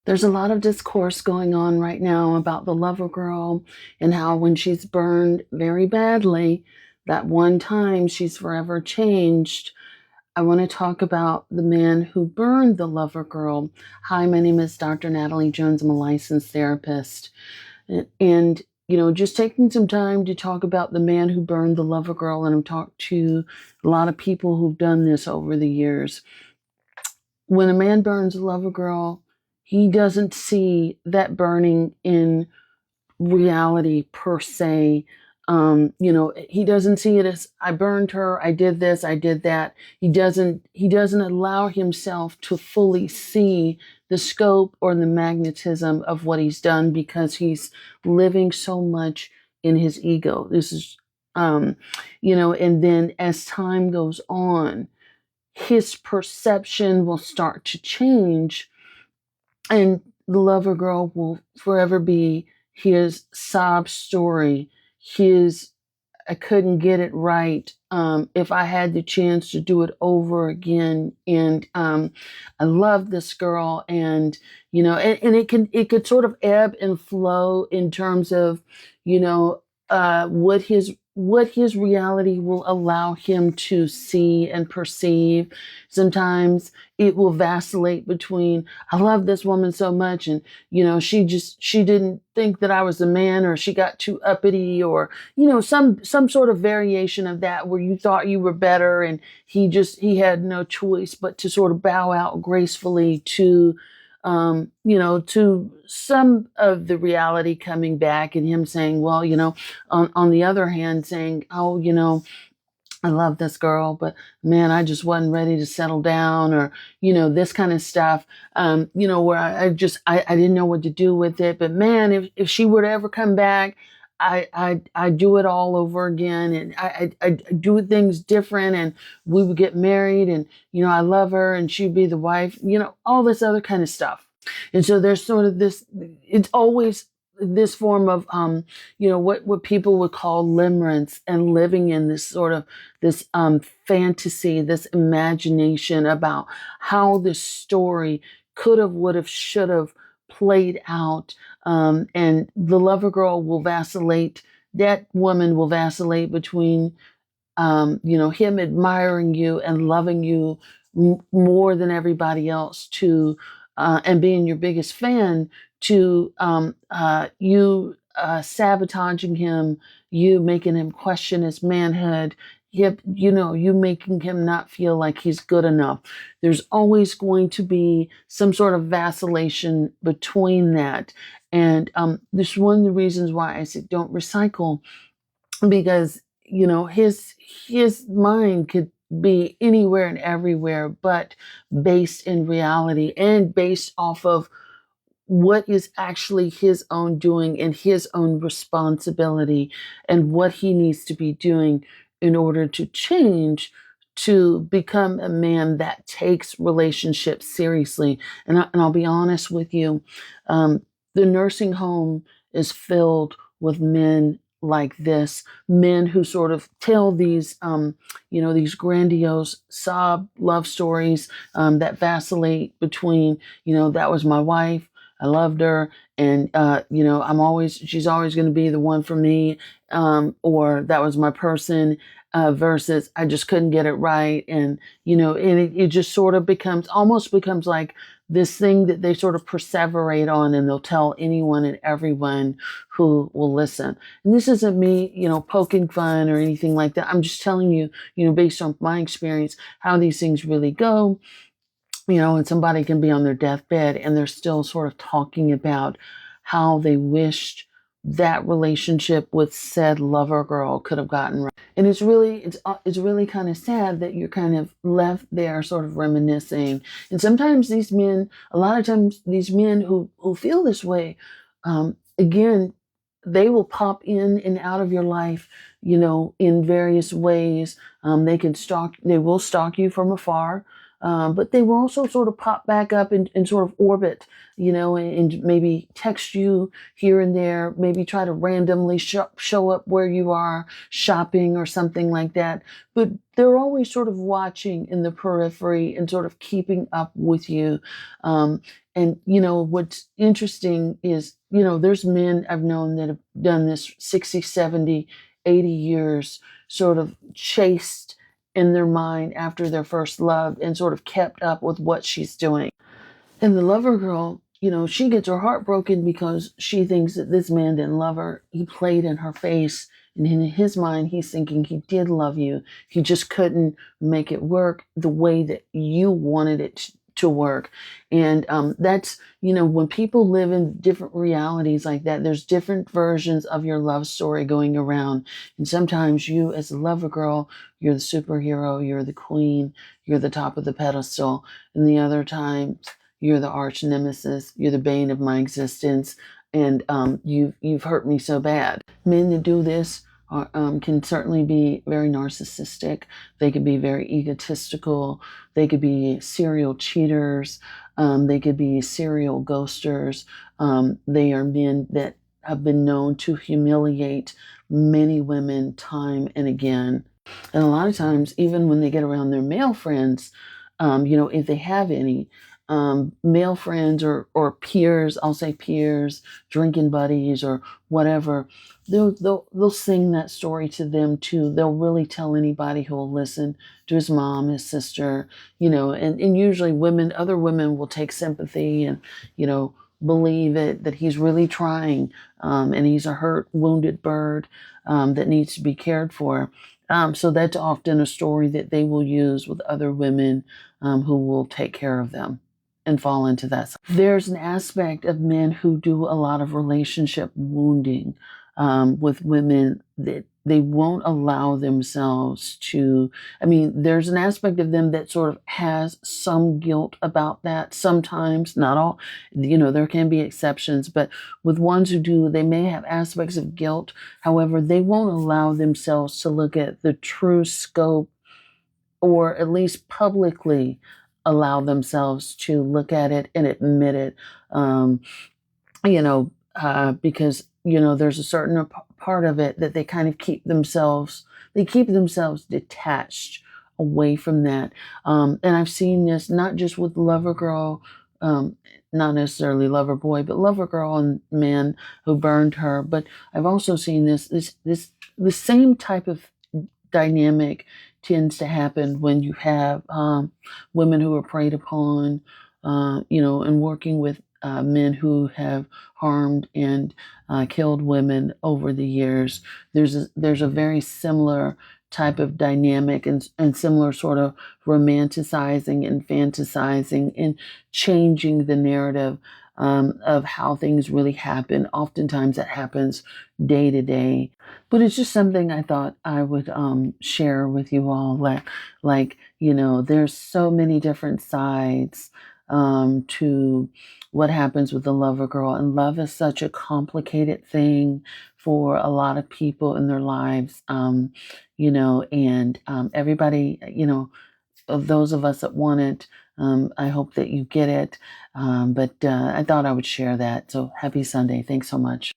There's a lot of discourse going on right now about the lover girl and how when she's burned very badly, that one time she's forever changed. I want to talk about the man who burned the lover girl. Hi, my name is Dr. Natalie Jones. I'm a licensed therapist. Just taking some time to talk about the man who burned the lover girl. And I've talked to a lot of people who've done this over the years. When a man burns a lover girl, he doesn't see that burning in reality per se. He doesn't see it as I burned her, I did this, I did that. He doesn't allow himself to fully see the scope or the magnetism of what he's done because he's living so much in his ego. This is and then as time goes on, his perception will start to change, and the lover girl will forever be his sob story, his I couldn't get it right. If I had the chance to do it over again, and I love this girl, and it could sort of ebb and flow in terms of, what his reality will allow him to see and perceive. Sometimes it will vacillate between I love this woman so much, and she didn't think that I was a man, or she got too uppity, or some sort of variation of that where you thought you were better, and he had no choice but to sort of bow out gracefully to some of the reality coming back, and him saying, well, on the other hand, saying, oh, I love this girl, but man, I just wasn't ready to settle down, or, this kind of stuff, where I didn't know what to do with it. But man, if she were to ever come back, I do it all over again, and I do things different, and we would get married, and, I love her, and she'd be the wife, all this other kind of stuff. And so there's sort of this, it's always this form of what people would call limerence, and living in this sort of this fantasy, this imagination about how this story could have, would have, should have played out. And the lover girl will vacillate, that woman will vacillate between him admiring you and loving you more than everybody else, to and being your biggest fan, to you sabotaging him, you making him question his manhood, yep, you making him not feel like he's good enough. There's always going to be some sort of vacillation between that. And this is one of the reasons why I said don't recycle, because his mind could be anywhere and everywhere, but based in reality and based off of what is actually his own doing and his own responsibility, and what he needs to be doing in order to change, to become a man that takes relationships seriously. And I'll be honest with you, the nursing home is filled with men like this, men who sort of tell these grandiose sob love stories, that vacillate between, that was my wife, I loved her, and she's always going to be the one for me, or that was my person, versus I just couldn't get it right, and it just sort of almost becomes like this thing that they sort of perseverate on, and they'll tell anyone and everyone who will listen. And this isn't me, poking fun or anything like that. I'm just telling you, based on my experience, how these things really go. And somebody can be on their deathbed and they're still sort of talking about how they wished that relationship with said lover girl could have gotten right. And it's really kind of sad that you're kind of left there sort of reminiscing. And sometimes a lot of times these men who feel this way, again, they will pop in and out of your life, in various ways. They will stalk you from afar. but they will also sort of pop back up and sort of orbit, and maybe text you here and there, maybe try to randomly show up where you are shopping or something like that. But they're always sort of watching in the periphery and sort of keeping up with you. And what's interesting is, there's men I've known that have done this 60, 70, 80 years, sort of chased in their mind after their first love and sort of kept up with what she's doing. And the lover girl, she gets her heart broken because she thinks that this man didn't love her. He played in her face. And in his mind, he's thinking he did love you. He just couldn't make it work the way that you wanted it to work. And that's, when people live in different realities like that, there's different versions of your love story going around. And sometimes you, as a lover girl, you're the superhero, you're the queen, you're the top of the pedestal. And the other time, you're the arch nemesis. You're the bane of my existence, and you've hurt me so bad. Men that do this can certainly be very narcissistic. They could be very egotistical. They could be serial cheaters. They could be serial ghosters. They are men that have been known to humiliate many women time and again. And a lot of times, even when they get around their male friends, if they have any, male friends or peers, I'll say peers, drinking buddies or whatever, they'll sing that story to them too. They'll really tell anybody who will listen, to his mom, his sister, and usually other women will take sympathy and, believe it, that he's really trying, and he's a hurt, wounded bird, that needs to be cared for. So that's often a story that they will use with other women, who will take care of them and fall into that. There's an aspect of men who do a lot of relationship wounding, with women, that they won't allow themselves to. I mean, there's an aspect of them that sort of has some guilt about that sometimes, not all. There can be exceptions, but with ones who do, they may have aspects of guilt. However, they won't allow themselves to look at the true scope, or at least publicly allow themselves to look at it and admit it. Because there's a certain part of it that they kind of keep themselves detached away from that. And I've seen this not just with lover girl, not necessarily lover boy, but lover girl and man who burned her. But I've also seen the same type of dynamic tends to happen when you have women who are preyed upon, and working with men who have harmed and killed women over the years. There's a very similar type of dynamic and similar sort of romanticizing and fantasizing and changing the narrative, of how things really happen. Oftentimes that happens day to day. But it's just something I thought I would share with you all. There's so many different sides to what happens with the lover girl. And love is such a complicated thing for a lot of people in their lives, and everybody, of those of us that want it, I hope that you get it. But I thought I would share that. So happy Sunday. Thanks so much.